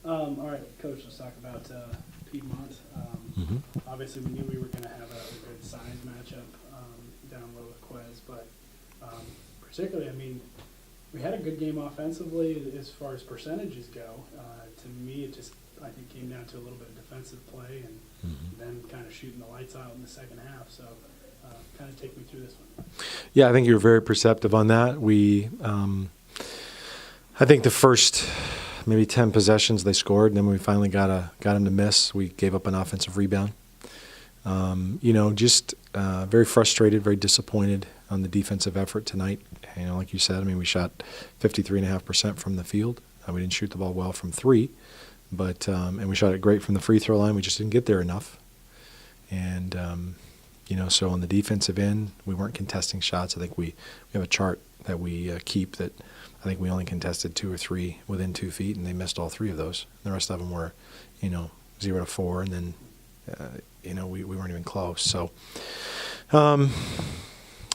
All right, Coach, let's talk about Piedmont. Obviously, we knew we were going to have a good size matchup down low with Quez, but particularly, I mean, we had a good game offensively as far as percentages go. To me, it just, I think, came down to a little bit of defensive play and then kind of shooting the lights out in the second half. So kind of take me through this one. Yeah, I think you were very perceptive on that. I think the first maybe 10 possessions they scored, and then when we finally got them to miss, we gave up an offensive rebound. Just very frustrated, very disappointed on the defensive effort tonight. Like you said, I mean, we shot 53.5% from the field. We didn't shoot the ball well from three, but and we shot it great from the free throw line. We just didn't get there enough. And so on the defensive end, we weren't contesting shots. I think we have a chart that we keep that I think we only contested 2 or 3 within 2 feet, and they missed all 3 of those. The rest of them were, 0 to 4, and then, we weren't even close. So,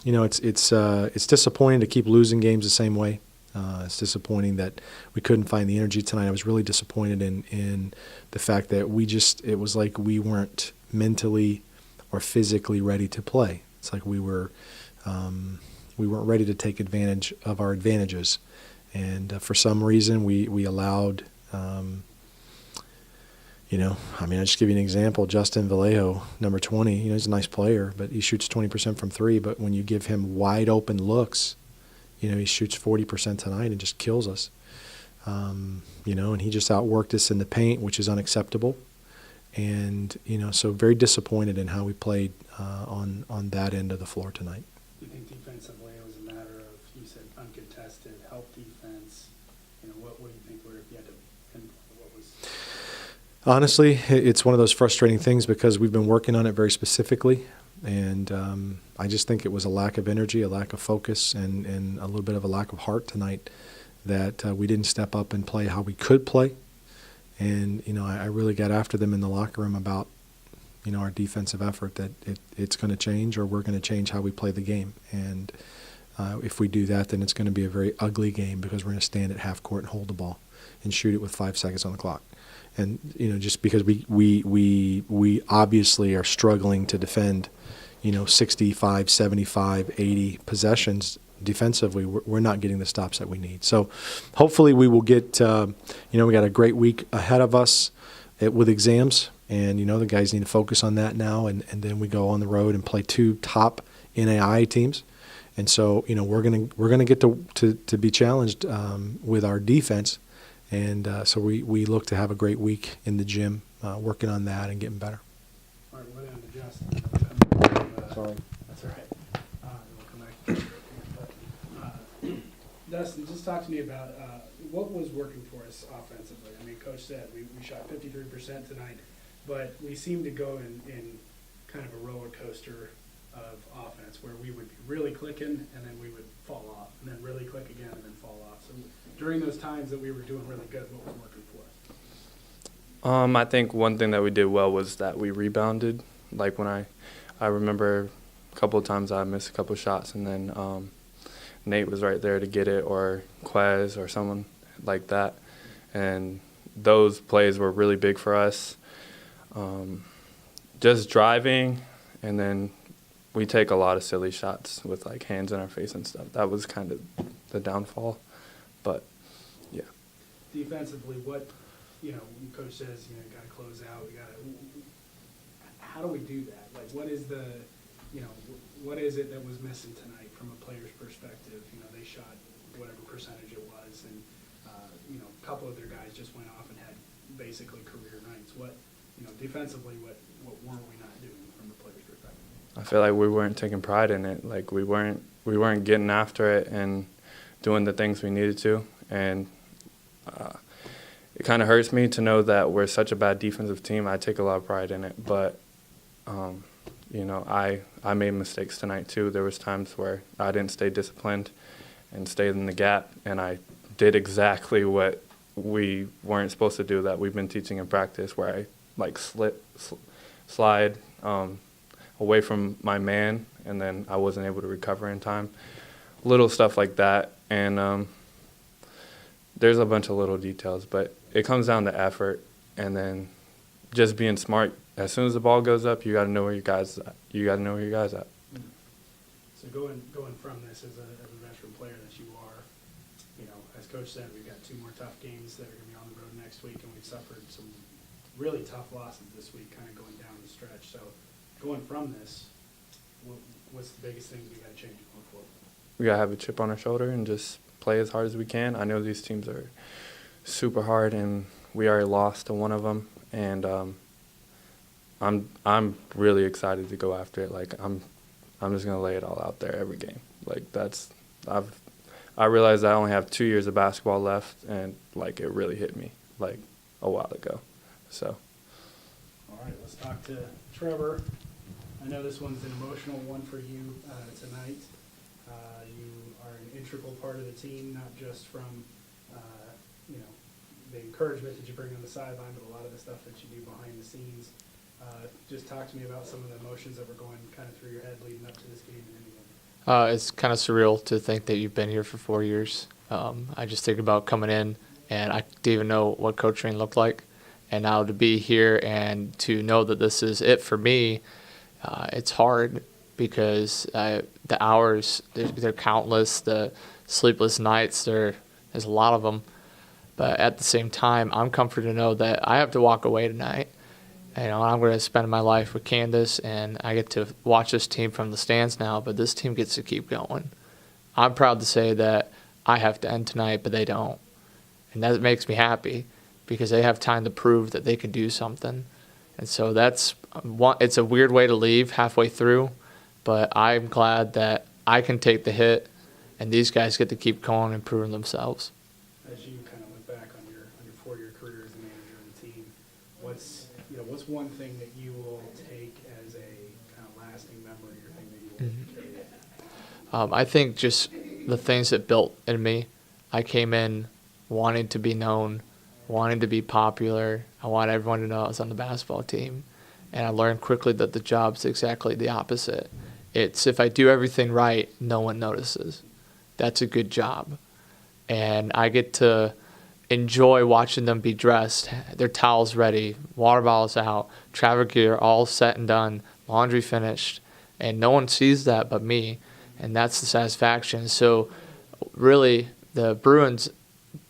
it's disappointing to keep losing games the same way. It's disappointing that we couldn't find the energy tonight. I was really disappointed in the fact that it was like we weren't mentally or physically ready to play. It's like we weren't ready to take advantage of our advantages. And for some reason, we allowed, I'll just give you an example. Justin Vallejo, number 20, he's a nice player, but he shoots 20% from three. But when you give him wide open looks, he shoots 40% tonight and just kills us. And he just outworked us in the paint, which is unacceptable. And, so very disappointed in how we played on that end of the floor tonight. Do you think defensively it was a matter of, you said uncontested, help defense? What do you think if you had to pinpoint what was? Honestly, it's one of those frustrating things because we've been working on it very specifically. And I just think it was a lack of energy, a lack of focus, and a little bit of a lack of heart tonight that we didn't step up and play how we could play. And, I really got after them in the locker room about, our defensive effort, that it's going to change or we're going to change how we play the game. And if we do that, then it's going to be a very ugly game because we're going to stand at half court and hold the ball and shoot it with 5 seconds on the clock. And, just because we obviously are struggling to defend, 65, 75, 80 possessions defensively, we're not getting the stops that we need. So hopefully we will get, we got a great week ahead of us with exams. And, the guys need to focus on that now. And then we go on the road and play 2 top NAIA teams. And so, we're gonna get to be challenged with our defense. And so we look to have a great week in the gym, working on that and getting better. All right, we're down to Justin. Sorry. That's all right. We'll come back to you. Dustin, just talk to me about what was working for us offensively. I mean, Coach said we shot 53% tonight, but we seemed to go in kind of a roller coaster of offense where we would be really clicking and then we would fall off, and then really click again and then fall off. So during those times that we were doing really good, what was working for us? I think one thing that we did well was that we rebounded. Like when I remember a couple of times I missed a couple of shots, and then Nate was right there to get it, or Quez or someone like that. And those plays were really big for us. Just driving, and then we take a lot of silly shots with like hands in our face and stuff. That was kind of the downfall. But, yeah. Defensively, what, when Coach says, got to close out, how do we do that? Like, what is what is it that was missing tonight from a player's perspective? They shot whatever percentage it was, and, a couple of their guys just went off and had basically career nights. Defensively, what weren't we not doing from the player's perspective? I feel like we weren't taking pride in it. Like, we weren't getting after it and doing the things we needed to. And it kind of hurts me to know that we're such a bad defensive team. I take a lot of pride in it. But, I made mistakes tonight too. There was times where I didn't stay disciplined and stayed in the gap, and I did exactly what we weren't supposed to do that we've been teaching in practice, where I slide away from my man, and then I wasn't able to recover in time. Little stuff like that. And there's a bunch of little details, but it comes down to effort and then just being smart. As soon as the ball goes up, you got to know where your guys at. So going from this as a veteran player that you are, as Coach said, we've got 2 more tough games that are going to be on the road next week, and we've suffered some really tough losses this week, kind of going down the stretch. So going from this, what's the biggest thing we got to change going forward? We got to have a chip on our shoulder and just play as hard as we can. I know these teams are super hard, and we already lost to one of them, and I'm really excited to go after it. Like I'm just gonna lay it all out there every game. Like I realized I only have 2 years of basketball left, and like it really hit me like a while ago. So. All right, let's talk to Trevor. I know this one's an emotional one for you tonight. You are an integral part of the team, not just from the encouragement that you bring on the sideline, but a lot of the stuff that you do behind the scenes. Just talk to me about some of the emotions that were going kind of through your head leading up to this game and ending it. It's kind of surreal to think that you've been here for 4 years. I just think about coming in, and I didn't even know what Coach Ring looked like. And now to be here and to know that this is it for me, it's hard because the hours, they're countless, the sleepless nights, there's a lot of them. But at the same time, I'm comforted to know that I have to walk away tonight. I'm going to spend my life with Candace, and I get to watch this team from the stands now, but this team gets to keep going. I'm proud to say that I have to end tonight, but they don't. And that makes me happy because they have time to prove that they can do something. And so it's a weird way to leave halfway through, but I'm glad that I can take the hit, and these guys get to keep going and proving themselves. As you kind of look back on your 4-year career as a manager of the team, what's one thing that you will take as a kind of lasting memory or thing that you will carry with? I think just the things that built in me. I came in wanting to be known, wanting to be popular. I want everyone to know I was on the basketball team. And I learned quickly that the job's exactly the opposite. It's if I do everything right, no one notices. That's a good job. And I get to enjoy watching them be dressed, their towels ready, water bottles out, travel gear all set and done, laundry finished, and no one sees that but me, and that's the satisfaction. So really, the Bruins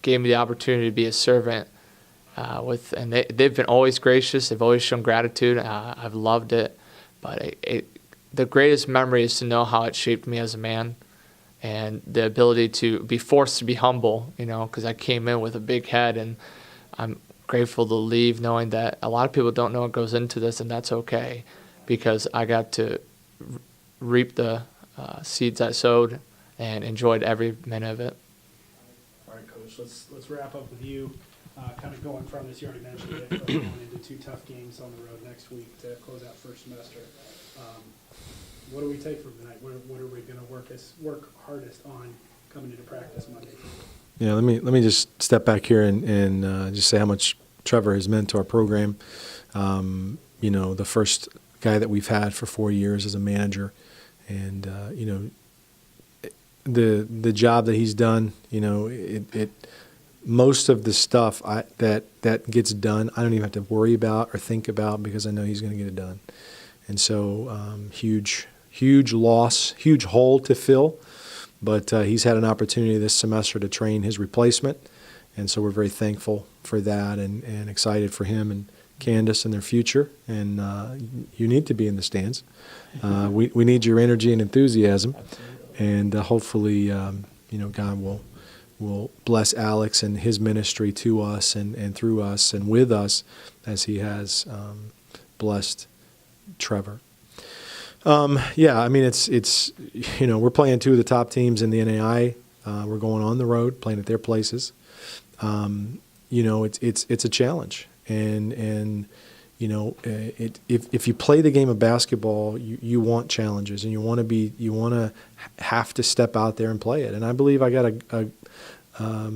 gave me the opportunity to be a servant, and they've been always gracious. They've always shown gratitude. I've loved it, but the greatest memory is to know how it shaped me as a man. And the ability to be forced to be humble, because I came in with a big head, and I'm grateful to leave knowing that a lot of people don't know what goes into this, and that's okay, because I got to reap the seeds I sowed and enjoyed every minute of it. All right, Coach, let's wrap up with you. Kind of going from this, you already mentioned it, but going into 2 tough games on the road next week to close out first semester. What do we take from tonight? What are we going to work hardest on coming into practice Monday? Yeah, let me just step back here and just say how much Trevor has meant to our program. The first guy that we've had for 4 years as a manager, and the job that he's done. Most of the stuff that gets done, I don't even have to worry about or think about because I know he's going to get it done. And so huge loss, huge hole to fill, but he's had an opportunity this semester to train his replacement, and so we're very thankful for that and excited for him and Candace and their future. And you need to be in the stands. We need your energy and enthusiasm, and hopefully God will bless Alex and his ministry to us and through us and with us as he has blessed Trevor. It's we're playing 2 of the top teams in the NAI. We're going on the road, playing at their places. It's a challenge, and if you play the game of basketball, you want challenges, and you want to have to step out there and play it. And I believe I got a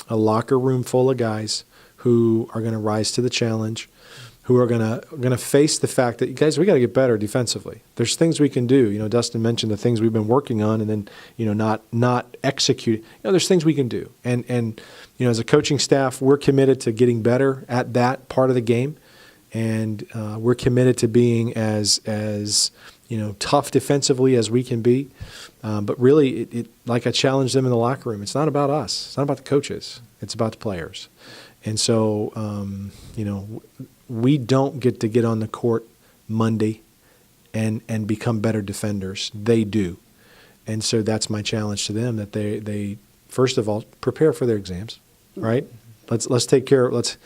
locker room full of guys who are going to rise to the challenge. who are gonna face the fact that, guys, we got to get better defensively. There's things we can do. You know, Dustin mentioned the things we've been working on, and then, you know, not executing. You know, there's things we can do, and you know, as a coaching staff, we're committed to getting better at that part of the game, and we're committed to being as you know, tough defensively as we can be. But really, it like I challenged them in the locker room, it's not about us. It's not about the coaches. It's about the players. And so, you know, we don't get on the court Monday and become better defenders. They do. And so that's my challenge to them, that they first of all prepare for their exams, right? Let's take care. Let's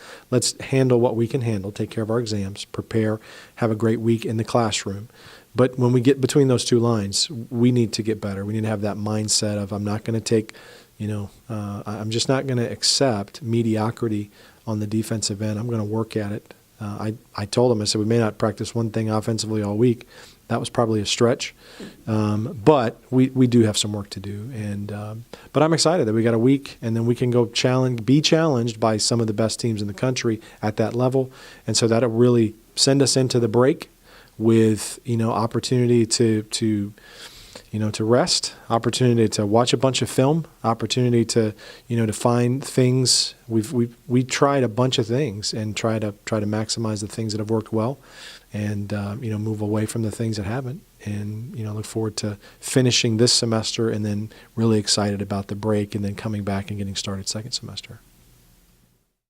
handle what we can handle. Take care of our exams. Prepare. Have a great week in the classroom. But when we get between those two lines, we need to get better. We need to have that mindset of, I'm not going to take, you know, I'm just not going to accept mediocrity on the defensive end. I'm going to work at it. I told them, I said, we may not practice one thing offensively all week. That was probably a stretch. But we do have some work to do. But I'm excited that we got a week, and then we can go be challenged by some of the best teams in the country at that level. And so that'll really send us into the break with, you know, opportunity to rest, opportunity to watch a bunch of film, opportunity to, you know, to find things. We tried a bunch of things and try to maximize the things that have worked well, and you know, move away from the things that haven't, and, you know, look forward to finishing this semester, and then really excited about the break, and then coming back and getting started second semester.